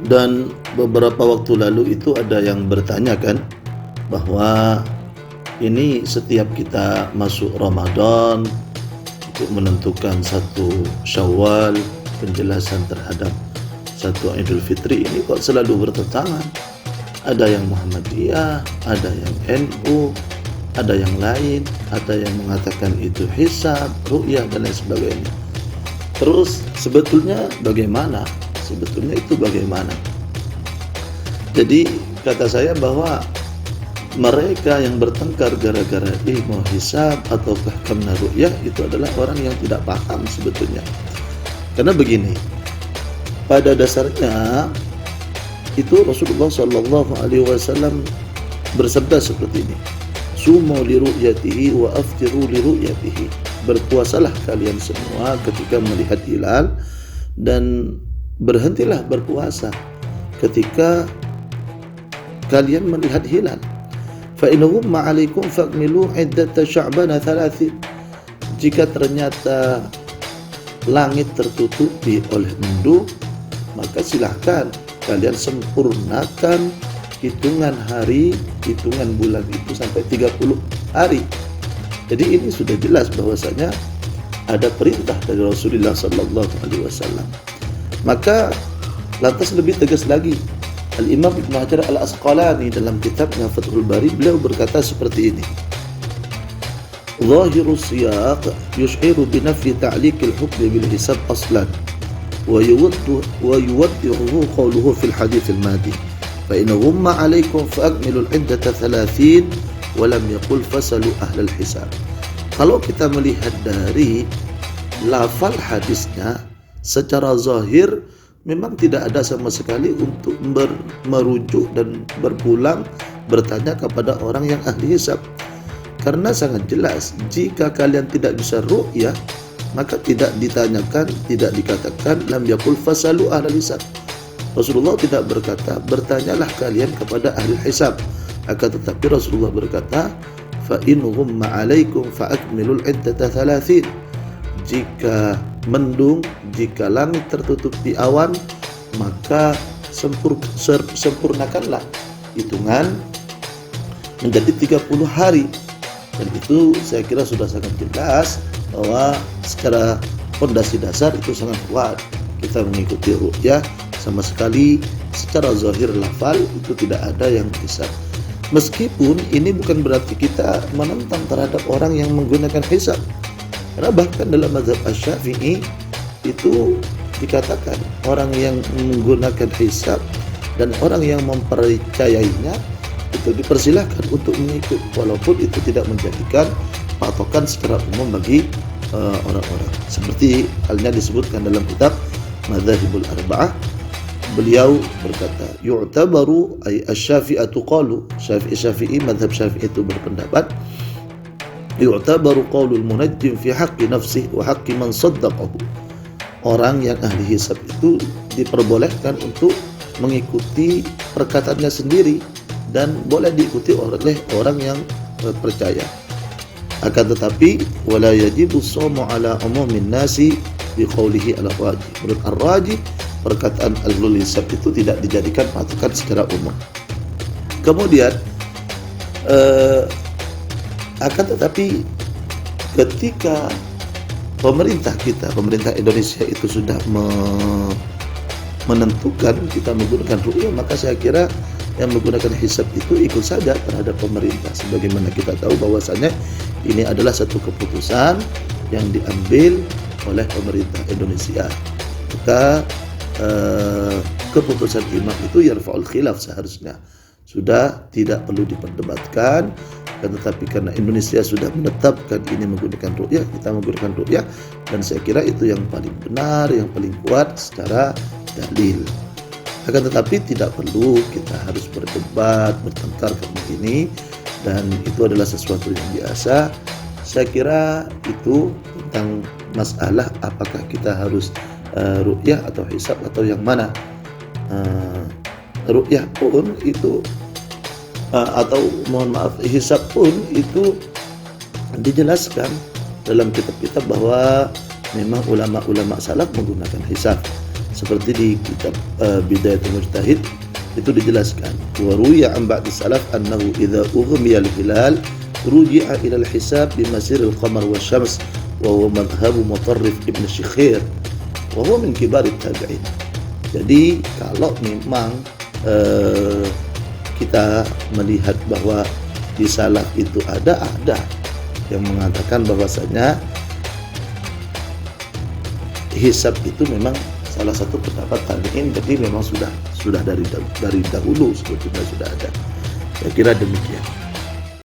Dan beberapa waktu lalu itu ada yang bertanya kan, bahwa ini setiap kita masuk Ramadan untuk menentukan satu Syawal, penjelasan terhadap satu Idul Fitri ini kok selalu bertentangan. Ada yang Muhammadiyah, ada yang NU, ada yang lain, ada yang mengatakan itu hisab, ru'yah dan lain sebagainya. Terus sebetulnya bagaimana? Sebetulnya itu bagaimana? Jadi kata saya bahwa mereka yang bertengkar gara-gara mau hisab ataukah karena ru'yah itu adalah orang yang tidak paham sebetulnya. Karena begini, pada dasarnya itu Rasulullah Shallallahu Alaihi Wasallam bersabda seperti ini: Sumu li ru'yatihi wa aftiru li ru'yatihi. Berpuasalah kalian semua ketika melihat hilal dan berhentilah berpuasa ketika kalian melihat hilal. Fa in ghumma 'alaikum fakmilu 'iddata sya'bana 30. Jika ternyata langit tertutupi oleh mendung, maka silahkan kalian sempurnakan hitungan hari, hitungan bulan itu sampai 30 hari. Jadi ini sudah jelas bahwasanya ada perintah dari Rasulullah sallallahu alaihi wasallam. Maka lantas lebih tegas lagi, Al-Imam Ibnu Hajar Al-Asqalani dalam kitabnya Fathul Bari, beliau berkata seperti ini: Zahirus siyaq yushiru bi nafyi ta'liq al-hukm bil hisab aslan wa yuwaddihu qawluhu fil hadits al-madi fa in ghumma 'alaykum fa akmilu al-'iddata 30 wa lam yaqul fasalu ahlal hisab. Kalau kita melihat dari lafal hadisnya secara zahir memang tidak ada sama sekali untuk merujuk dan berpulang bertanya kepada orang yang ahli hisab. Karena sangat jelas, jika kalian tidak bisa ru'yah, maka tidak ditanyakan, tidak dikatakan lam yakul fasalu ahlal hisab. Rasulullah tidak berkata bertanyalah kalian kepada ahli hisab, akan tetapi Rasulullah berkata fa in ghumma 'alaikum fa akmilul 'iddata 30. Jika mendung, jika langit tertutup di awan, maka sempurnakanlah hitungan menjadi 30 hari. Dan itu saya kira sudah sangat jelas bahwa secara fondasi dasar itu sangat kuat. Kita mengikuti ru'yah, sama sekali secara zahir lafal itu tidak ada yang hisab. Meskipun ini bukan berarti kita menentang terhadap orang yang menggunakan hisab. Karena bahkan dalam mazhab Asy-Syafi'i itu dikatakan orang yang menggunakan hisab dan orang yang mempercayainya itu dipersilahkan untuk mengikut, walaupun itu tidak menjadikan patokan secara umum bagi orang-orang. Seperti halnya disebutkan dalam kitab Madzhabul Arba'ah, beliau berkata yu'tabaru ay asy-Syafi'atu qalu, Syafi'i mazhab Syafi'i itu berpendapat yu'tabaru qaulul munajjim fi haqqi nafsihi wa haqqi man saddaqahu. Orang yang ahli hisab itu diperbolehkan untuk mengikuti perkataannya sendiri dan boleh diikuti oleh orang yang percaya. Akan tetapi wala yajibu shamu ala umumin nasi bi qaulihi al-rajih. Menurut ar-rajih, perkataan ahlul hisab itu tidak dijadikan patokan secara umum. Kemudian akan tetapi ketika pemerintah Indonesia itu sudah menentukan kita menggunakan ru'yah, maka saya kira yang menggunakan hisab itu ikut saja terhadap pemerintah. Sebagaimana kita tahu bahwasanya ini adalah satu keputusan yang diambil oleh pemerintah Indonesia. Maka keputusan imam itu yarfa'ul khilaf, seharusnya sudah tidak perlu diperdebatkan. Tetapi karena Indonesia sudah menetapkan ini menggunakan ru'yah, kita menggunakan ru'yah, dan saya kira itu yang paling benar, yang paling kuat secara dalil. Akan tetapi tidak perlu kita harus berdebat, bertengkar kayak begini, dan itu adalah sesuatu yang biasa. Saya kira itu tentang masalah apakah kita harus ru'yah atau hisab atau yang mana. Ru'yah pun itu atau mohon maaf hisab pun itu dijelaskan dalam kitab-kitab bahwa memang ulama-ulama salaf menggunakan hisab. seperti di kitab Bidayatul Mujtahid itu dijelaskan, wa ruwiya an ba'd salaf annahu idza ughmiya al-hilal ruji'a ila al-hisab bi masir al-qamar wasyams wa huwa madhhabu Mutarrif ibn Syikhir wa huwa min kibar at-tabi'in. Jadi kalau memang kita melihat bahwa di salaf itu ada yang mengatakan bahwasanya hisab itu memang salah satu pendapat tabi'in, jadi memang sudah dari dahulu sebetulnya sudah ada. Saya kira demikian.